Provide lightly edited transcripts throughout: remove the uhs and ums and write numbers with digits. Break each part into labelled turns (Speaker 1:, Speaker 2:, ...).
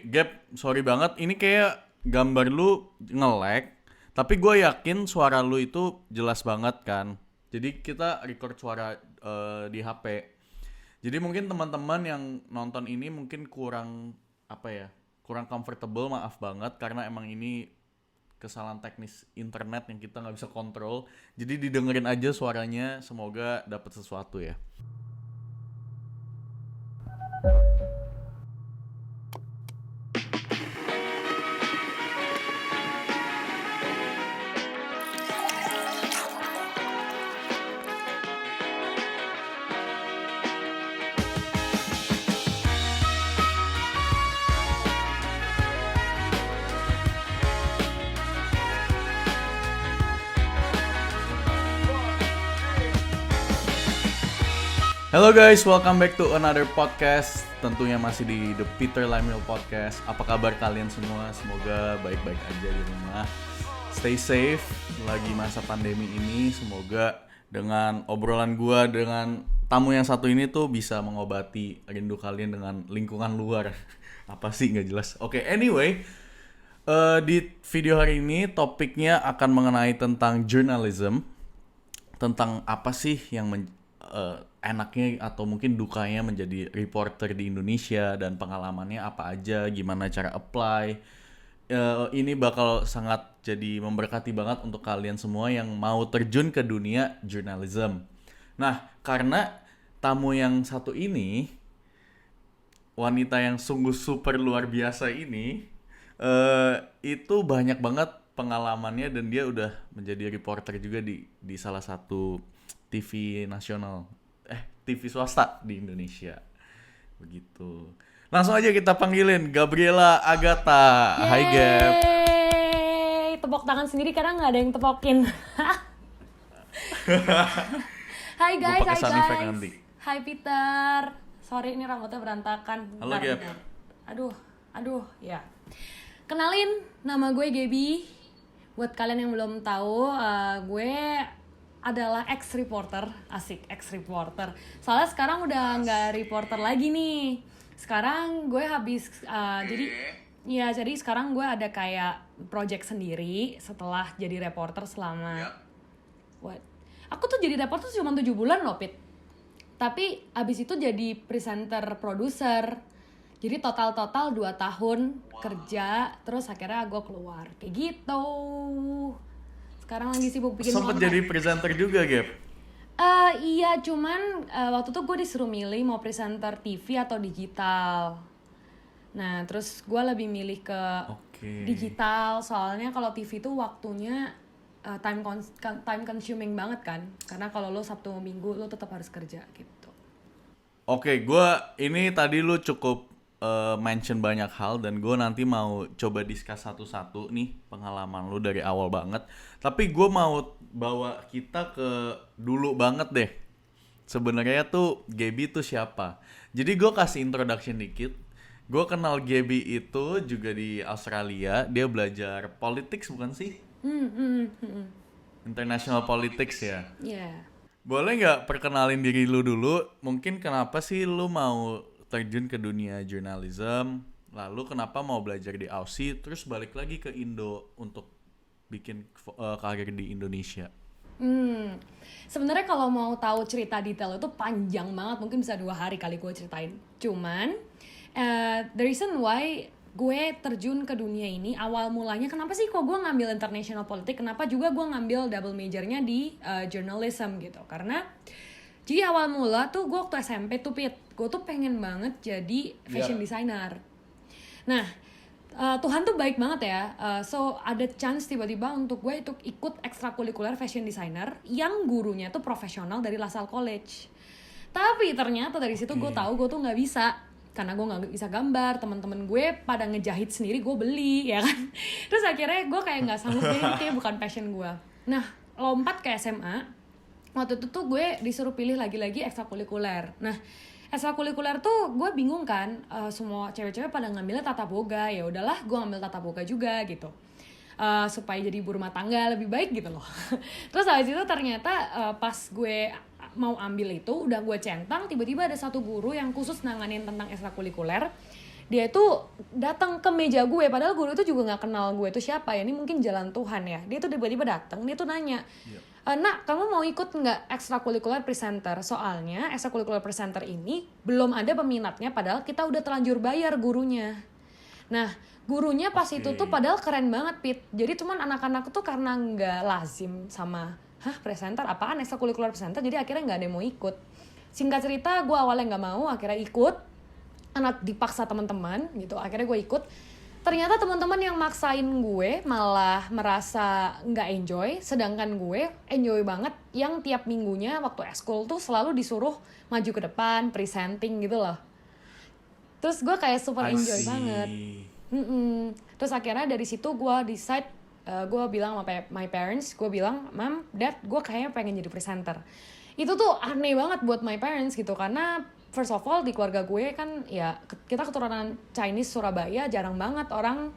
Speaker 1: Gap, sorry banget. Ini kayak gambar lu nge-lag, tapi gue yakin suara lu itu jelas banget kan. Jadi kita record suara di HP. Jadi mungkin teman-teman yang nonton ini mungkin kurang apa ya, kurang comfortable, maaf banget karena emang ini kesalahan teknis internet yang kita nggak bisa kontrol. Jadi didengerin aja suaranya, semoga dapat sesuatu ya. Hello guys, welcome back to another podcast. Tentunya masih di The Peter Limewell Podcast. Apa kabar kalian semua? Semoga baik-baik aja di rumah. Stay safe lagi masa pandemi ini. Semoga dengan obrolan gua dengan tamu yang satu ini tuh bisa mengobati rindu kalian dengan lingkungan luar. Apa sih nggak jelas. Oke, anyway, di video hari ini topiknya akan mengenai tentang journalism. Tentang apa sih yang enaknya atau mungkin dukanya menjadi reporter di Indonesia dan pengalamannya apa aja, gimana cara apply. Ini bakal sangat jadi memberkati banget untuk kalian semua yang mau terjun ke dunia journalism. Nah, karena tamu yang satu ini, wanita yang sungguh super luar biasa ini, itu banyak banget pengalamannya dan dia udah menjadi reporter juga di salah satu TV nasional, TV swasta di Indonesia. Begitu. Langsung aja kita panggilin Gabriela Agatha. Hai Gab.
Speaker 2: Yeay, tepuk tangan sendiri karena nggak ada yang tepokin. Hai guys,
Speaker 1: Gua pakai
Speaker 2: hai
Speaker 1: sound effect
Speaker 2: guys.
Speaker 1: nanti.
Speaker 2: Hai Peter. Sorry ini rambutnya berantakan.
Speaker 1: Halo, Gab.
Speaker 2: Aduh, ya. Kenalin, nama gue Gaby. Buat kalian yang belum tahu, gue adalah ex-reporter, asik ex-reporter. Soalnya sekarang udah nggak reporter lagi nih. Sekarang gue habis, jadi sekarang gue ada kayak project sendiri setelah jadi reporter selama, what? Aku tuh jadi reporter cuma 7 bulan loh, Pit. Tapi abis itu jadi presenter, produser. Jadi total 2 tahun kerja, terus akhirnya gue keluar. Kayak gitu. Sekarang lagi sibuk bikin
Speaker 1: Sempet
Speaker 2: konten.
Speaker 1: jadi presenter juga, Gap?
Speaker 2: Iya, cuman waktu itu gue disuruh milih mau presenter TV atau digital. Nah, terus gue lebih milih ke digital, soalnya kalau TV itu waktunya time consuming banget kan. Karena kalau lo Sabtu Minggu lo tetap harus kerja gitu.
Speaker 1: Oke, ini tadi lu cukup mention banyak hal dan gue nanti mau coba discuss satu-satu nih pengalaman lu dari awal banget. Tapi gue mau bawa kita ke dulu banget deh. Sebenarnya tuh Gaby tuh siapa? Jadi gue kasih introduction dikit. Gue kenal Gaby itu juga di Australia. Dia belajar politics bukan sih? International politics ya.
Speaker 2: Iya.
Speaker 1: Boleh nggak perkenalin diri lu dulu? Mungkin kenapa sih lu mau terjun ke dunia journalism, lalu kenapa mau belajar di Aussie, terus balik lagi ke Indo untuk bikin karir di Indonesia?
Speaker 2: Sebenarnya kalau mau tahu cerita detail itu panjang banget, mungkin bisa 2 hari kali gue ceritain. Cuman the reason why gue terjun ke dunia ini awal mulanya, kenapa sih kok gue ngambil international politics, kenapa juga gue ngambil double majornya di journalism gitu, karena jadi awal mula tuh gue waktu SMP tuh, Pit, gue tuh pengen banget jadi fashion designer. Nah, Tuhan tuh baik banget ya. So ada chance tiba-tiba untuk gue itu ikut ekstrakurikuler fashion designer yang gurunya tuh profesional dari LaSalle College. Tapi ternyata dari situ gue tahu gue tuh nggak bisa, karena gue nggak bisa gambar. Teman-teman gue pada ngejahit sendiri, gue beli ya kan. Terus akhirnya gue kayak nggak sanggup, kayak bukan passion gue. Nah, lompat ke SMA. Waktu itu tuh gue disuruh pilih lagi-lagi ekstrakurikuler. Nah, ekstrakurikuler tuh gue bingung kan, semua cewek-cewek pada ngambilnya tata boga. Ya udahlah, gue ngambil tata boga juga gitu, supaya jadi ibu rumah tangga lebih baik gitu loh. Terus habis itu ternyata pas gue mau ambil itu udah gue centang, tiba-tiba ada satu guru yang khusus nanganin tentang ekstrakurikuler. dia itu datang ke meja gue, padahal guru itu juga nggak kenal gue itu siapa ya, ini mungkin jalan Tuhan ya. Dia tuh tiba-tiba datang, dia tuh nanya, nak kamu mau ikut nggak ekstrakurikuler presenter? Soalnya ekstrakurikuler presenter ini belum ada peminatnya, padahal kita udah terlanjur bayar gurunya. Nah gurunya pas itu tuh padahal keren banget Pit, jadi cuman anak-anak tuh karena nggak lazim sama presenter apaan, ekstrakurikuler presenter, jadi akhirnya nggak ada yang mau ikut. Singkat cerita gue awalnya nggak mau, akhirnya ikut, anak dipaksa teman-teman gitu, akhirnya gue ikut. Ternyata teman-teman yang maksain gue malah merasa nggak enjoy, sedangkan gue enjoy banget, yang tiap minggunya waktu eskul tuh selalu disuruh maju ke depan presenting gitu loh. Terus gue kayak super enjoy banget. Terus akhirnya dari situ gue decide, gue bilang sama my parents, gue bilang, Mom, Dad, gue kayaknya pengen jadi presenter. Itu tuh aneh banget buat my parents gitu, karena first of all di keluarga gue kan ya kita keturunan Chinese Surabaya, jarang banget orang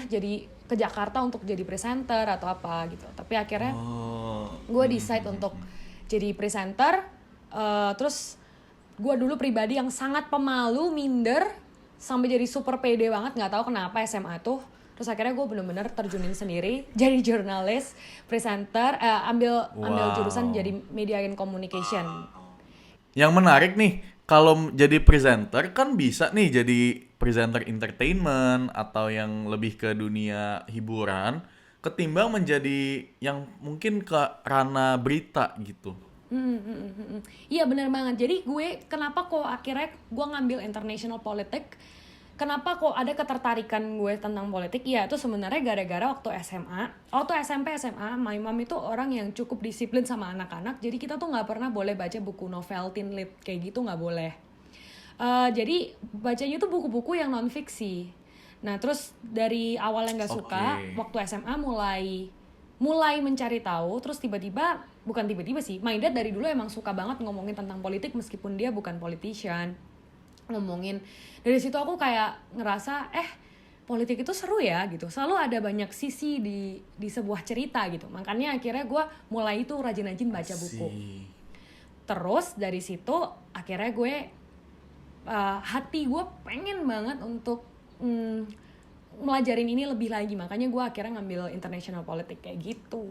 Speaker 2: jadi ke Jakarta untuk jadi presenter atau apa gitu. Tapi akhirnya gue decide untuk jadi presenter. Terus gue dulu pribadi yang sangat pemalu, minder, sampai jadi super pede banget, nggak tahu kenapa SMA tuh. Terus akhirnya gue bener-bener terjunin sendiri jadi jurnalis, presenter, ambil jurusan jadi media and communication.
Speaker 1: Yang menarik nih, kalau jadi presenter kan bisa nih jadi presenter entertainment atau yang lebih ke dunia hiburan, ketimbang menjadi yang mungkin ke ranah berita gitu.
Speaker 2: Iya benar banget. Jadi gue kenapa kok akhirnya gue ngambil international politics, kenapa kok ada ketertarikan gue tentang politik? Ya itu sebenarnya gara-gara waktu SMP SMA, my mom itu orang yang cukup disiplin sama anak-anak. Jadi kita tuh nggak pernah boleh baca buku novel teen lit kayak gitu, nggak boleh. Jadi bacanya tuh buku-buku yang non fiksi. Nah terus dari awalnya nggak suka, waktu SMA mulai mencari tahu, terus bukan tiba-tiba sih, my dad dari dulu emang suka banget ngomongin tentang politik meskipun dia bukan politician. Ngomongin dari situ aku kayak ngerasa politik itu seru ya gitu, selalu ada banyak sisi di sebuah cerita gitu. Makanya akhirnya gue mulai itu rajin-rajin baca buku. Terus dari situ akhirnya gue hati gue pengen banget untuk melajarin ini lebih lagi, makanya gue akhirnya ngambil international politics kayak gitu.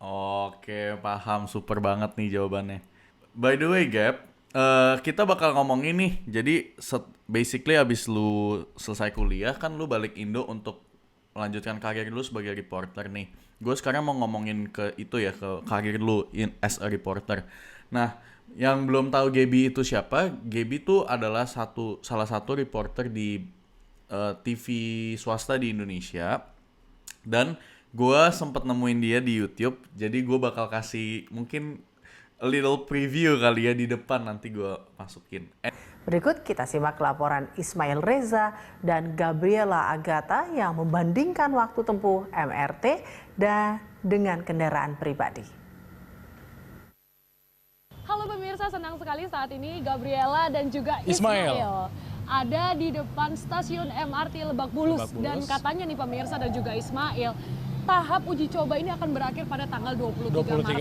Speaker 1: Oke, paham, super banget nih jawabannya. By the way, Gap, kita bakal ngomongin nih, jadi basically abis lu selesai kuliah kan lu balik Indo untuk melanjutkan karir lu sebagai reporter nih. Gue sekarang mau ngomongin ke itu ya, ke karir lu as a reporter. Nah, yang belum tahu Gaby itu siapa, Gaby itu adalah salah satu reporter di TV swasta di Indonesia. Dan gue sempet nemuin dia di YouTube, jadi gue bakal kasih mungkin a little preview kali ya di depan, nanti gue masukin.
Speaker 3: Berikut kita simak laporan Ismail Reza dan Gabriela Agatha yang membandingkan waktu tempuh MRT dengan kendaraan pribadi.
Speaker 2: Halo pemirsa, senang sekali saat ini Gabriela dan juga Ismail ada di depan stasiun MRT Lebak Bulus. Dan katanya nih pemirsa dan juga Ismail, tahap uji coba ini akan berakhir pada tanggal 23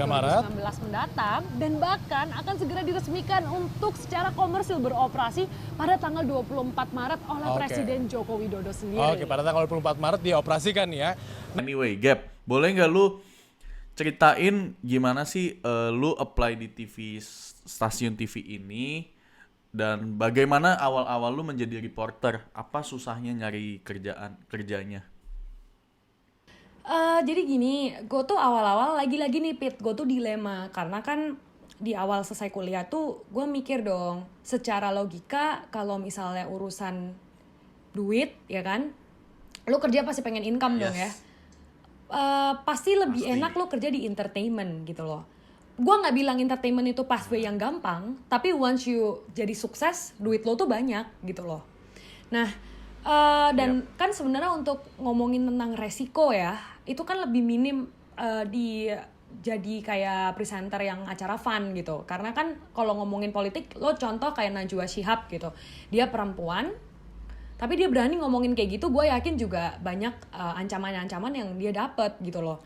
Speaker 2: Maret 2019 mendatang, dan bahkan akan segera diresmikan untuk secara komersil beroperasi pada tanggal 24 Maret oleh Presiden Joko Widodo sendiri.
Speaker 4: Pada tanggal 24 Maret dioperasikan ya.
Speaker 1: Anyway, Gap, boleh nggak lu ceritain gimana sih lu apply di stasiun TV ini, dan bagaimana awal-awal lu menjadi reporter? Apa susahnya nyari kerjanya?
Speaker 2: Jadi gini, gue tuh awal-awal lagi-lagi nih Pit, gue tuh dilema. Karena kan di awal selesai kuliah tuh gue mikir dong, secara logika kalau misalnya urusan duit ya kan, lu kerja pasti pengen income dong ya. Pasti lebih enak lu kerja di entertainment gitu loh. Gue gak bilang entertainment itu pathway yang gampang, tapi once you jadi sukses, duit lo tuh banyak gitu loh. Nah, dan kan sebenarnya untuk ngomongin tentang resiko ya, itu kan lebih minim jadi kayak presenter yang acara fun gitu. Karena kan kalau ngomongin politik, lo contoh kayak Najwa Shihab gitu, dia perempuan tapi dia berani ngomongin kayak gitu. Gue yakin juga banyak ancaman-ancaman yang dia dapet gitu loh.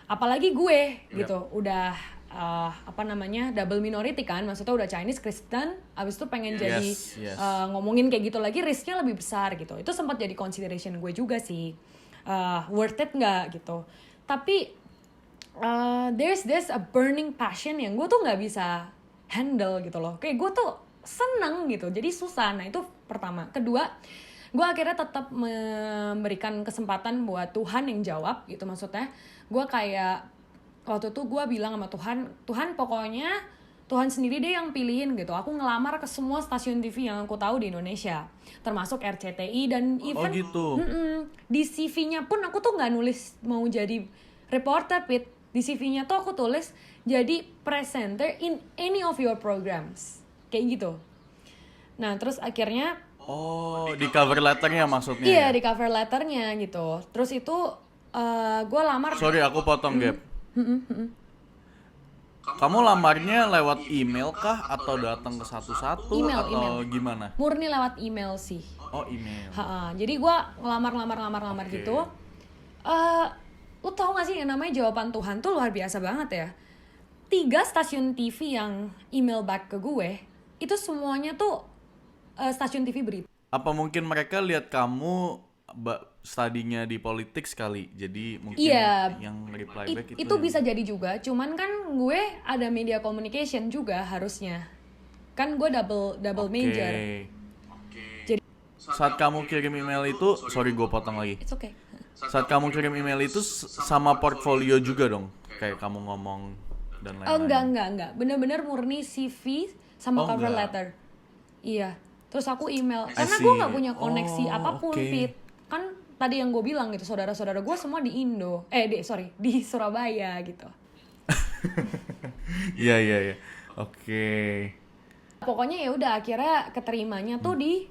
Speaker 2: Apalagi gue gitu, udah double minority kan, maksudnya udah Chinese Kristen, abis itu pengen jadi
Speaker 1: Yes.
Speaker 2: ngomongin kayak gitu lagi, risknya lebih besar gitu. Itu sempat jadi consideration gue juga sih, worth it nggak gitu. Tapi there's this a burning passion yang gue tuh nggak bisa handle gitu loh. Kayak gue tuh seneng gitu, jadi susah. Nah itu pertama. Kedua, gue akhirnya tetap memberikan kesempatan buat Tuhan yang jawab gitu. Maksudnya gue kayak waktu itu gue bilang sama Tuhan pokoknya Tuhan sendiri deh yang pilihin gitu. Aku ngelamar ke semua stasiun TV yang aku tahu di Indonesia, termasuk RCTI dan even
Speaker 1: gitu.
Speaker 2: Di CV-nya pun aku tuh nggak nulis mau jadi reporter, Pit. Di CV-nya tuh aku tulis jadi presenter in any of your programs, kayak gitu. Nah terus akhirnya
Speaker 1: Di cover letternya maksudnya.
Speaker 2: iya di cover letternya gitu. Terus itu gue lamar.
Speaker 1: Sorry aku potong Gap. Kamu lamarnya lewat email kah atau datang ke satu-satu
Speaker 2: Email,
Speaker 1: atau
Speaker 2: email.
Speaker 1: gimana?
Speaker 2: Murni lewat email sih.
Speaker 1: Oh email.
Speaker 2: Jadi gue ngelamar
Speaker 1: Oke.
Speaker 2: gitu. Lu tau gak sih yang namanya jawaban Tuhan tuh luar biasa banget ya. 3 stasiun TV yang email back ke gue, itu semuanya tuh stasiun TV berita.
Speaker 1: Apa mungkin mereka lihat kamu studinya di politik sekali, jadi mungkin
Speaker 2: Iya.
Speaker 1: yang reply back
Speaker 2: Itu bisa jadi juga, cuman kan gue ada media communication juga harusnya. Kan gue double major. Jadi
Speaker 1: Saat kamu kirim email itu, sorry gue potong lagi.
Speaker 2: it's okay.
Speaker 1: Saat kamu kirim email itu sama portfolio juga dong, kayak kamu ngomong dan lain-lain.
Speaker 2: Enggak. Bener-bener murni CV sama
Speaker 1: Oh,
Speaker 2: cover
Speaker 1: enggak.
Speaker 2: letter. Iya. Terus aku email.
Speaker 1: I
Speaker 2: Karena
Speaker 1: see.
Speaker 2: gue gak punya koneksi
Speaker 1: Oh,
Speaker 2: apapun,
Speaker 1: oke.
Speaker 2: Pit. Kan tadi yang gue bilang gitu, saudara-saudara gue semua di Indo. Di Surabaya gitu.
Speaker 1: Iya. Oke.
Speaker 2: Pokoknya ya udah akhirnya keterimanya tuh di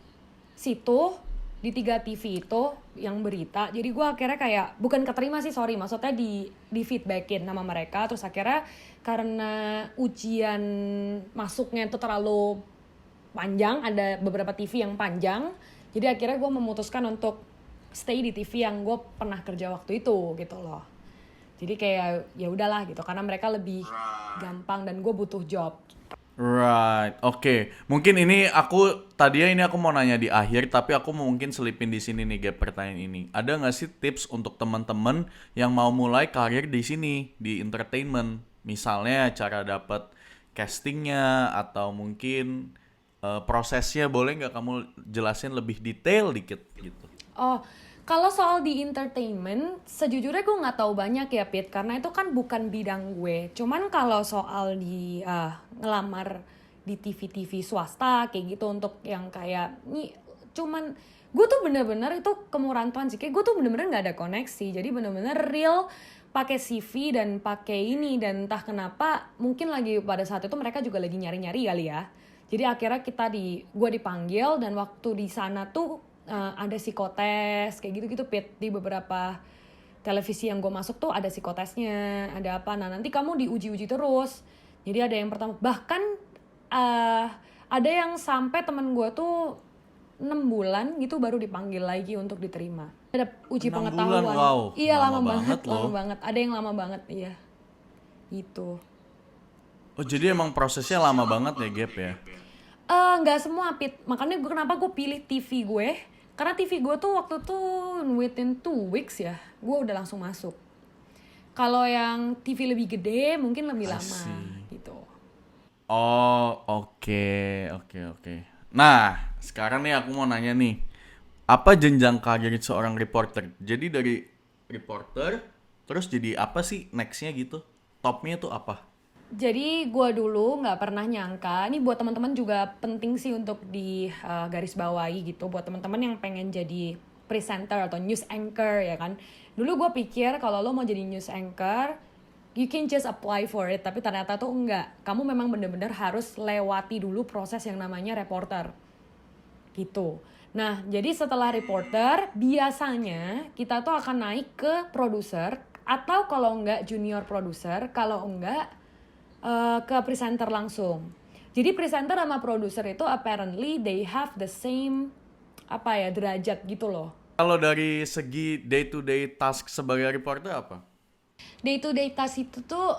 Speaker 2: situ, di 3 TV itu yang berita. Jadi gue akhirnya kayak bukan keterima sih, sorry, maksudnya di feedbackin sama mereka. Terus akhirnya karena ujian masuknya itu terlalu panjang, ada beberapa TV yang panjang, jadi akhirnya gue memutuskan untuk stay di TV yang gue pernah kerja waktu itu gitu loh. Jadi kayak ya udahlah gitu, karena mereka lebih gampang dan gue butuh job.
Speaker 1: Right, oke. Mungkin tadinya aku mau nanya di akhir, tapi aku mau mungkin selipin di sini nih Gap pertanyaan ini. Ada nggak sih tips untuk teman-teman yang mau mulai karir di sini di entertainment? Misalnya cara dapat castingnya atau mungkin prosesnya, boleh nggak kamu jelasin lebih detail dikit gitu?
Speaker 2: Oh, kalau soal di entertainment, sejujurnya gue nggak tahu banyak ya, Pit, karena itu kan bukan bidang gue. Cuman kalau soal di ngelamar di TV-TV swasta kayak gitu untuk yang kayak nih, cuman gue tuh bener-bener itu kemurahan Tuhan sih. Kayak gue tuh bener-bener nggak ada koneksi. Jadi bener-bener real pakai CV dan pakai ini, dan entah kenapa mungkin lagi pada saat itu mereka juga lagi nyari-nyari kali ya. Jadi akhirnya gue dipanggil, dan waktu di sana tuh ada psikotes kayak gitu-gitu, Pit. Di beberapa televisi yang gue masuk tuh ada psikotesnya, ada apa. Nah nanti kamu diuji-uji terus. Jadi ada yang pertama, bahkan ada yang sampai temen gue tuh 6 bulan gitu baru dipanggil lagi untuk diterima. Ada uji
Speaker 1: 6
Speaker 2: pengetahuan.
Speaker 1: bulan, wow.
Speaker 2: Iya
Speaker 1: Lama
Speaker 2: lama
Speaker 1: banget loh.
Speaker 2: banget. Ada yang lama banget, iya. Gitu.
Speaker 1: Oh jadi emang prosesnya lama banget ya Gap ya?
Speaker 2: Nggak semua, Pit. Makanya kenapa gue pilih TV gue. Karena TV gue tuh waktu tuh within 2 weeks ya, gue udah langsung masuk. Kalau yang TV lebih gede mungkin lebih lama gitu.
Speaker 1: Oh oke. Nah sekarang nih aku mau nanya nih, apa jenjang karir seorang reporter? Jadi dari reporter terus jadi apa sih nextnya gitu? Topnya tuh apa?
Speaker 2: Jadi gue dulu nggak pernah nyangka, ini buat teman-teman juga penting sih untuk di garis bawahi gitu, buat teman-teman yang pengen jadi presenter atau news anchor ya kan. Dulu gue pikir kalau lo mau jadi news anchor, you can just apply for it, tapi ternyata tuh enggak. Kamu memang bener-bener harus lewati dulu proses yang namanya reporter gitu. Nah jadi setelah reporter, biasanya kita tuh akan naik ke produser, atau kalau enggak junior produser, kalau enggak ke presenter langsung. Jadi presenter sama produser itu apparently they have the same derajat gitu loh.
Speaker 1: Kalau dari segi day to day task sebagai reporter apa?
Speaker 2: Day to day task itu tuh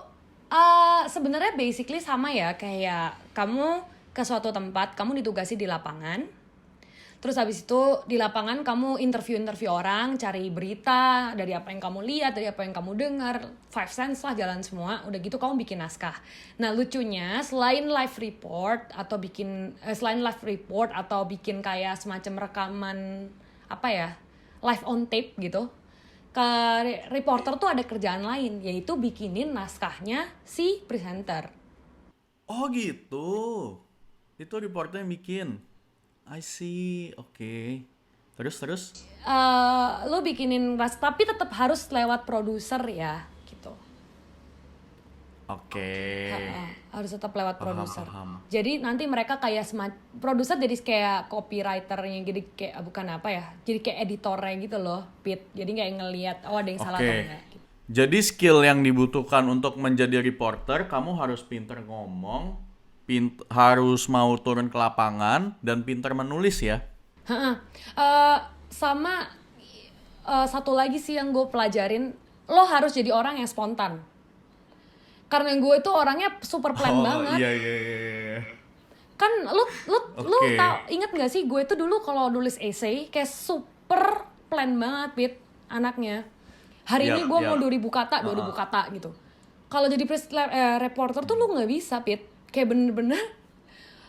Speaker 2: Sebenarnya basically sama ya, kayak kamu ke suatu tempat, kamu ditugasi di lapangan. Terus habis itu di lapangan kamu interview orang, cari berita dari apa yang kamu lihat, dari apa yang kamu dengar, 5 sense lah jalan semua. Udah gitu kamu bikin naskah. Nah lucunya selain live report atau bikin kayak semacam rekaman apa ya, live on tape gitu, ke reporter tuh ada kerjaan lain, yaitu bikinin naskahnya si presenter.
Speaker 1: Oh gitu. Itu reporternya yang bikin. I see, oke. Terus?
Speaker 2: Lo bikinin tapi tetap harus lewat produser ya, gitu.
Speaker 1: Oke.
Speaker 2: Harus tetap lewat produser.
Speaker 1: Paham.
Speaker 2: Jadi nanti mereka kayak produser jadi kayak copywriternya, jadi kayak bukan apa ya, jadi kayak editornya gitu loh, Pit. Jadi kayak ngelihat ada yang salah atau enggak. Gitu.
Speaker 1: Jadi skill yang dibutuhkan untuk menjadi reporter, kamu harus pinter ngomong, harus mau turun ke lapangan, dan pinter menulis ya.
Speaker 2: Sama satu lagi sih yang gue pelajarin, lo harus jadi orang yang spontan. Karena gue itu orangnya super plan banget.
Speaker 1: Iya.
Speaker 2: Kan lu tau, inget gak sih gue itu dulu kalau nulis essay kayak super plan banget, Pit, anaknya. Hari ini gue mau 2000 kata gitu. Kalau jadi reporter tuh lu nggak bisa, Pit. Kayak bener-bener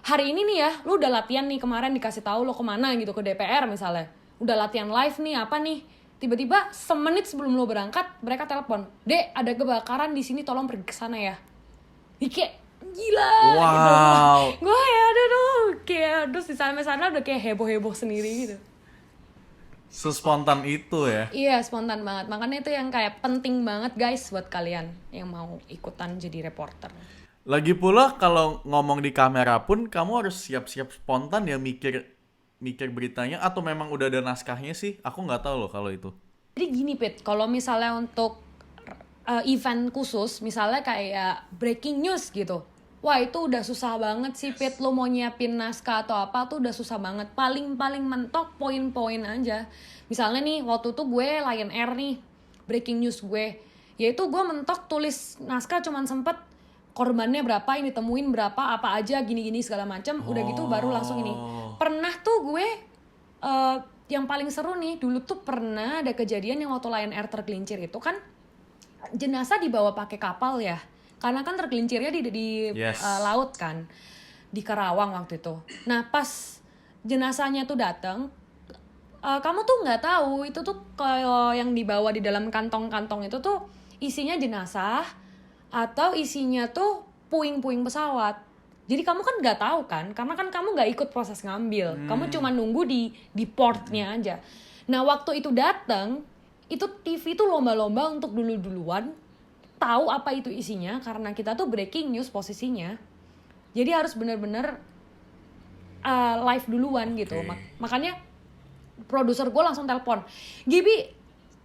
Speaker 2: hari ini nih ya, lu udah latihan nih, kemarin dikasih tahu lo kemana gitu, ke DPR misalnya, udah latihan live nih apa nih, tiba-tiba semenit sebelum lo berangkat mereka telepon, Dek ada kebakaran di sini, tolong pergi ke sana ya. Kayak gila.
Speaker 1: Wow.
Speaker 2: Gitu. Gue ya kayak terus di sana udah kayak heboh sendiri gitu.
Speaker 1: Sespontan itu ya.
Speaker 2: Iya, spontan banget. Makanya itu yang kayak penting banget guys buat kalian yang mau ikutan jadi reporter.
Speaker 1: Lagi pula kalau ngomong di kamera pun kamu harus siap-siap spontan ya, mikir beritanya, atau memang udah ada naskahnya sih? Aku nggak tahu loh kalau itu.
Speaker 2: Jadi gini, Pit, kalau misalnya untuk event khusus, misalnya kayak breaking news gitu, wah itu udah susah banget sih, Pit. Lo mau nyiapin naskah atau apa tuh udah susah banget. Paling mentok poin-poin aja. Misalnya nih waktu itu gue Lion Air nih, breaking news gue, yaitu gue mentok tulis naskah cuman sempet korbannya berapa, yang ditemuin berapa, apa aja, gini-gini segala macam. Udah gitu baru langsung ini. Pernah tuh gue yang paling seru nih, dulu tuh pernah ada kejadian yang waktu Lion Air tergelincir itu kan jenazah dibawa pakai kapal ya. Karena kan tergelincirnya di laut kan, di Karawang waktu itu. Nah pas jenazahnya tuh datang, kamu tuh nggak tahu itu tuh kalau yang dibawa di dalam kantong-kantong itu tuh isinya jenazah atau isinya tuh puing-puing pesawat. Jadi kamu kan nggak tahu kan, karena kan kamu nggak ikut proses ngambil, kamu cuma nunggu di portnya aja. Nah waktu itu datang, itu TV tuh lomba-lomba untuk duluan tahu apa itu isinya, karena kita tuh breaking news posisinya. Jadi harus bener-bener live duluan gitu. Makanya produser gue langsung telepon, Gibi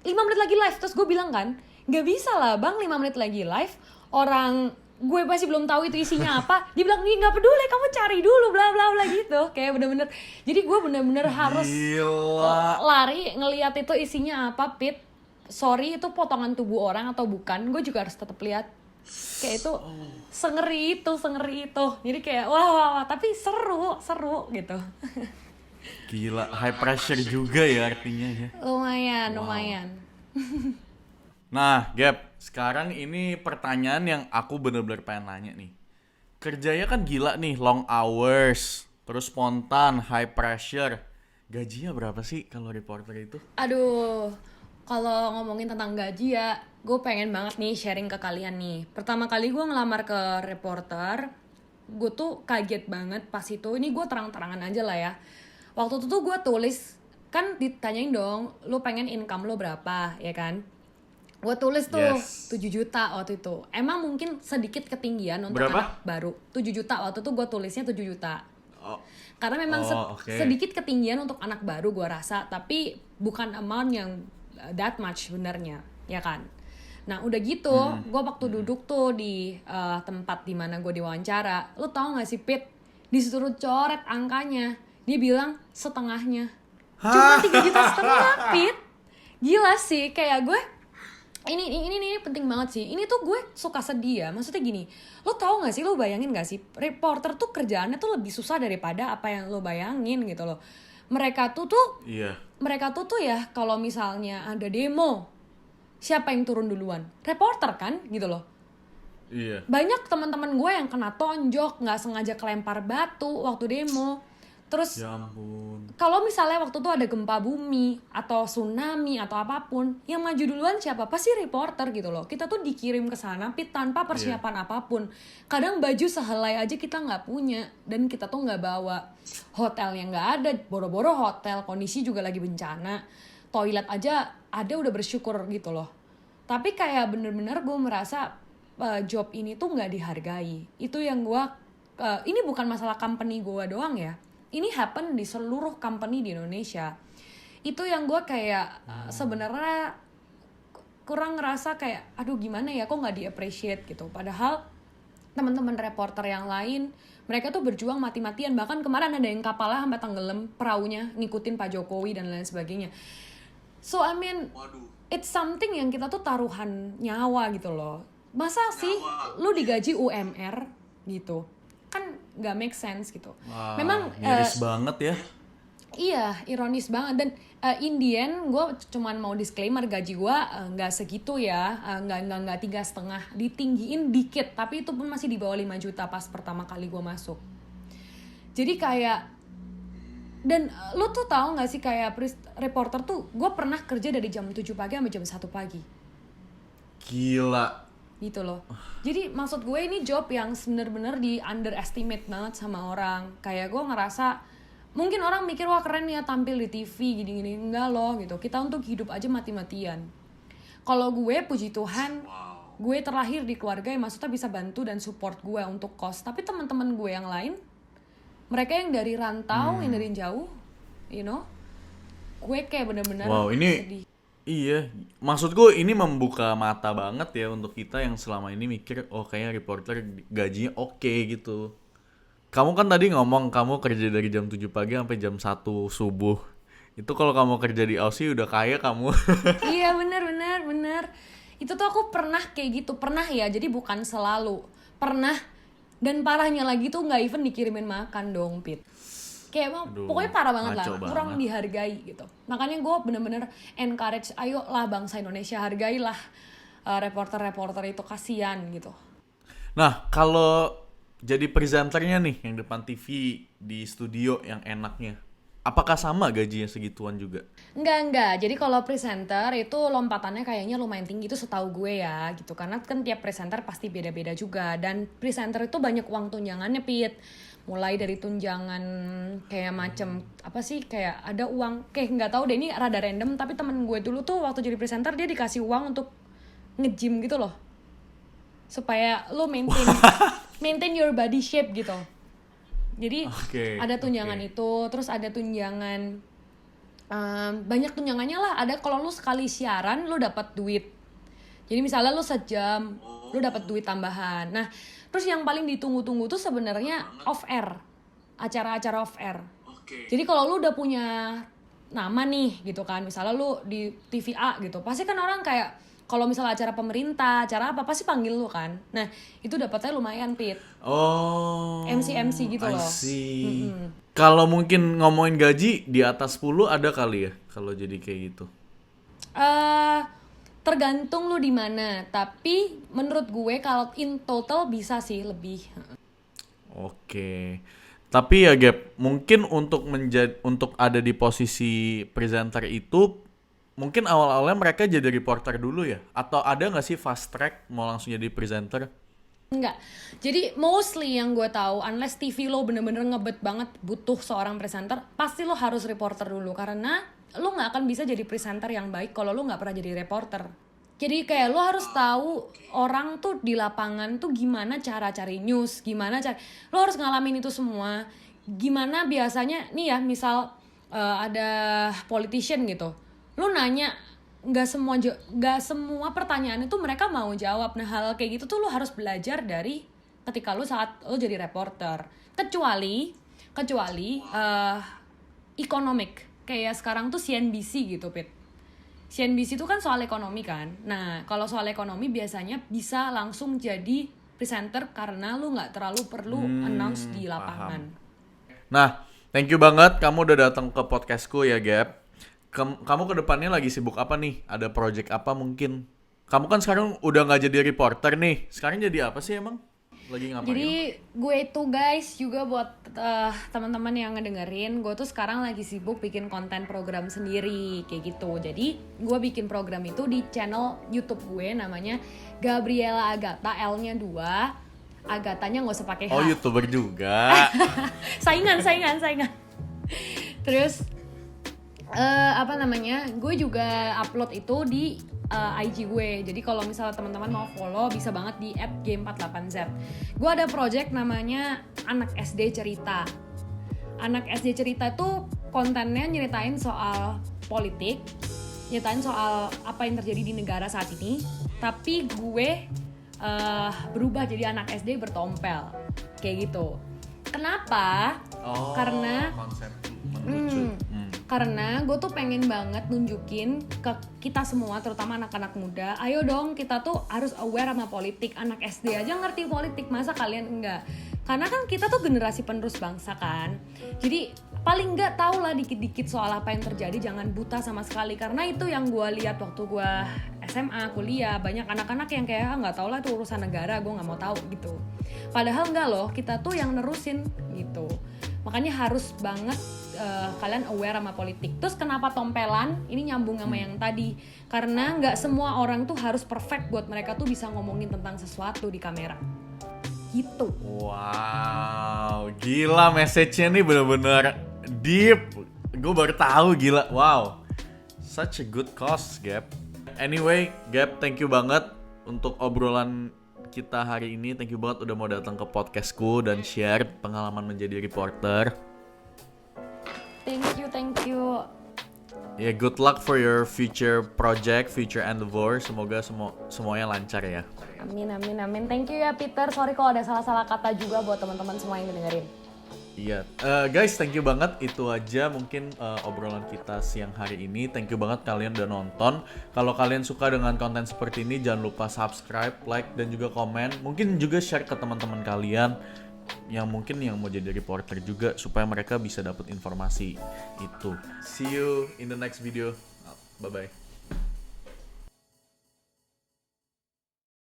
Speaker 2: 5 menit lagi live. Terus gue bilang kan, nggak bisa lah bang 5 menit lagi live, orang gue masih belum tahu itu isinya apa. Dia bilang, nggak peduli, kamu cari dulu bla bla bla gitu. Kayak bener-bener, jadi gue bener-bener harus lari ngelihat itu isinya apa, Pit. Sorry itu potongan tubuh orang atau bukan, gue juga harus tetap lihat. Kayak itu sengeri itu. Jadi kayak wah, tapi seru gitu.
Speaker 1: Gila, high pressure juga ya artinya ya.
Speaker 2: Lumayan.
Speaker 1: Nah, Gap, sekarang ini pertanyaan yang aku bener-bener pengen nanya nih. Kerjanya kan gila nih, long hours, terus spontan, high pressure. Gajinya berapa sih kalau reporter itu?
Speaker 2: Aduh, kalau ngomongin tentang gaji ya, gue pengen banget nih sharing ke kalian nih. Pertama kali gue ngelamar ke reporter, gue tuh kaget banget pas itu. Ini gue terang-terangan aja lah ya. Waktu itu tuh gue tulis, kan ditanyain dong, lo pengen income lo berapa, ya kan? Gue tulis tuh 7 juta waktu itu. Emang mungkin sedikit ketinggian untuk anak baru. 7 juta waktu itu gue tulisnya 7 juta. Karena memang sedikit ketinggian untuk anak baru gue rasa. Tapi bukan amount yang that much benernya, ya kan? Nah udah gitu, gue waktu duduk tuh di tempat dimana gue diwawancara, lo tau gak sih Pit? Disuruh coret angkanya, dia bilang setengahnya. Cuma 3,5 juta, Pit. Gila sih, kayak gue ini penting banget sih. Ini tuh gue suka sedih ya. Maksudnya gini, lo tau gak sih, lo bayangin gak sih, reporter tuh kerjaannya tuh lebih susah daripada apa yang lo bayangin gitu loh. Mereka tuh ya kalau misalnya ada demo, siapa yang turun duluan? Reporter kan gitu loh.
Speaker 1: Iya.
Speaker 2: Banyak teman-teman gue yang kena tonjok, nggak sengaja kelempar batu waktu demo. Terus
Speaker 1: Ya ampun.
Speaker 2: kalau misalnya waktu itu ada gempa bumi atau tsunami atau apapun, yang maju duluan siapa? Pasti reporter gitu loh. Kita tuh dikirim ke sana tanpa persiapan apapun. Kadang baju sehelai aja kita nggak punya dan kita tuh nggak bawa. Hotel yang nggak ada, boro-boro hotel, kondisi juga lagi bencana. Toilet aja ada udah bersyukur gitu loh. Tapi kayak bener-bener gue merasa job ini tuh nggak dihargai. Itu yang gue, ini bukan masalah company gue doang ya. Ini happen di seluruh company di Indonesia. Itu yang gue kayak sebenarnya kurang ngerasa kayak aduh gimana ya kok nggak di-appreciate gitu. Padahal teman-teman reporter yang lain mereka tuh berjuang mati-matian. Bahkan kemarin ada yang kapalnya sampai tenggelam peraunya ngikutin Pak Jokowi dan lain sebagainya. So I mean it's something yang kita tuh taruhan nyawa gitu loh. Masa sih lu digaji UMR gitu? Kan nggak make sense gitu.
Speaker 1: Wah,
Speaker 2: Memang
Speaker 1: miris banget ya.
Speaker 2: iya ironis banget dan in the end gue cuman mau disclaimer gaji gue nggak segitu ya, nggak 3,5, ditinggiin dikit tapi itu pun masih di bawah 5 juta pas pertama kali gue masuk. Jadi kayak dan lo tuh tahu nggak sih kayak reporter tuh gue pernah kerja dari jam 7 pagi sampai jam 1 pagi.
Speaker 1: Gila.
Speaker 2: Gitu loh. Jadi maksud gue ini job yang bener-bener di underestimate banget sama orang. Kayak gue ngerasa mungkin orang mikir wah keren ya tampil di TV gini-gini. Enggak loh gitu. Kita untuk hidup aja mati-matian. Kalau gue puji Tuhan gue terlahir di keluarga yang maksudnya bisa bantu dan support gue untuk kos. Tapi teman-teman gue yang lain, mereka yang dari rantau, yang dari jauh, you know, gue kayak bener-bener sedih.
Speaker 1: Iya, maksudku ini membuka mata banget ya untuk kita yang selama ini mikir, oh kayaknya reporter gajinya oke gitu. Kamu kan tadi ngomong kamu kerja dari jam 7 pagi sampai jam 1 subuh. Itu kalau kamu kerja di Aussie udah kaya kamu.
Speaker 2: Iya bener. Itu tuh aku pernah kayak gitu, pernah ya, jadi bukan selalu. Pernah, dan parahnya lagi tuh gak even dikirimin makan dong, Pit. Kayak pokoknya parah banget lah, kurang dihargai gitu. Makanya gue bener-bener encourage, ayolah bangsa Indonesia hargailah reporter-reporter itu, kasihan gitu.
Speaker 1: Nah kalau jadi presenternya nih yang depan TV di studio yang enaknya, apakah sama gajinya segituan juga?
Speaker 2: Enggak. Jadi kalau presenter itu lompatannya kayaknya lumayan tinggi itu setahu gue ya gitu. Karena kan tiap presenter pasti beda-beda juga. Dan presenter itu banyak uang tunjangannya, Pit. Mulai dari tunjangan kayak macem apa sih, kayak ada uang kayak nggak tahu deh, ini rada random tapi temen gue dulu tuh waktu jadi presenter dia dikasih uang untuk nge-gym gitu loh supaya lo maintain your body shape gitu. Jadi ada tunjangan itu, terus ada tunjangan banyak tunjangannya lah. Ada kalau lo sekali siaran lo dapat duit. Jadi misalnya lo sejam lo dapat duit tambahan. Nah terus yang paling ditunggu-tunggu tuh sebenarnya off air, acara-acara off air. Jadi kalau lu udah punya nama nih gitu kan, misalnya lu di TV A gitu, pasti kan orang kayak kalau misalnya acara pemerintah, acara apa pasti panggil lu kan. Nah itu dapatnya lumayan, Pit.
Speaker 1: Oh.
Speaker 2: MC gitu loh.
Speaker 1: I see. Kalau mungkin ngomongin gaji di atas 10 ada kali ya kalau jadi kayak gitu.
Speaker 2: Tergantung lu di mana, tapi menurut gue kalau in total bisa sih lebih.
Speaker 1: Oke. Tapi ya Gap, mungkin untuk ada di posisi presenter itu mungkin awal-awalnya mereka jadi reporter dulu ya? Atau ada nggak sih fast track mau langsung jadi presenter?
Speaker 2: Enggak. Jadi mostly yang gue tahu, unless TV lo bener-bener ngebet banget butuh seorang presenter, pasti lo harus reporter dulu karena lo nggak akan bisa jadi presenter yang baik kalau lo nggak pernah jadi reporter. Jadi kayak lo harus tahu orang tuh di lapangan tuh gimana cara cari news, lo harus ngalamin itu semua. Gimana biasanya nih ya, misal ada politician gitu, lo nanya nggak semua pertanyaan itu mereka mau jawab. Nah hal kayak gitu tuh lo harus belajar dari ketika lo saat lo jadi reporter. Kecuali economic kayak sekarang tuh CNBC gitu, Pit. CNBC itu kan soal ekonomi kan. Nah, kalau soal ekonomi biasanya bisa langsung jadi presenter karena lu nggak terlalu perlu announce di lapangan.
Speaker 1: Nah, thank you banget kamu udah datang ke podcastku ya, Gap. Kamu kedepannya lagi sibuk apa nih? Ada project apa mungkin? Kamu kan sekarang udah nggak jadi reporter nih. Sekarang jadi apa sih emang? Lagi ngapain?
Speaker 2: Jadi gue itu guys juga buat teman-teman yang ngedengerin, gue tuh sekarang lagi sibuk bikin konten program sendiri kayak gitu. Jadi gue bikin program itu di channel YouTube gue namanya Gabriela Agatha, L-nya 2, Agatanya nggak usah pakai H.
Speaker 1: Oh, YouTuber juga.
Speaker 2: saingan. Terus gue juga upload itu di IG gue. Jadi kalau misalnya teman-teman mau follow bisa banget di @game48z. Gue ada project namanya Anak SD Cerita. Anak SD Cerita itu kontennya nyeritain soal politik, nyeritain soal apa yang terjadi di negara saat ini. Tapi gue berubah jadi anak SD bertompel kayak gitu. Kenapa? Karena
Speaker 1: konsep lucu.
Speaker 2: Karena gue tuh pengen banget nunjukin ke kita semua, terutama anak-anak muda, ayo dong kita tuh harus aware sama politik. Anak SD aja ngerti politik, masa kalian enggak? Karena kan kita tuh generasi penerus bangsa kan. Jadi paling enggak tau lah dikit-dikit soal apa yang terjadi, jangan buta sama sekali. Karena itu yang gue lihat waktu gue SMA, kuliah, banyak anak-anak yang kayak nggak tau lah itu urusan negara, gue nggak mau tahu gitu. Padahal enggak loh, kita tuh yang nerusin gitu. Makanya harus banget kalian aware sama politik. Terus kenapa tompelan? Ini nyambung sama yang tadi. Karena nggak semua orang tuh harus perfect buat mereka tuh bisa ngomongin tentang sesuatu di kamera. Gitu.
Speaker 1: Wow, gila message-nya nih bener-bener deep. Gue baru tahu, gila. Wow, such a good cause, Gap. Anyway, Gap, thank you banget untuk obrolan kita hari ini. Thank you banget udah mau datang ke podcastku dan share pengalaman menjadi reporter.
Speaker 2: Thank you.
Speaker 1: Ya, good luck for your future project, future endeavor. Semoga semuanya lancar ya.
Speaker 2: Amin. Thank you ya Peter. Sorry kalau ada salah-salah kata juga buat teman-teman semua yang dengerin.
Speaker 1: Iya, guys, thank you banget. Itu aja mungkin obrolan kita siang hari ini. Thank you banget kalian udah nonton. Kalau kalian suka dengan konten seperti ini, jangan lupa subscribe, like, dan juga komen. Mungkin juga share ke teman-teman kalian yang mungkin yang mau jadi reporter juga, supaya mereka bisa dapat informasi itu. See you in the next video. Bye-bye.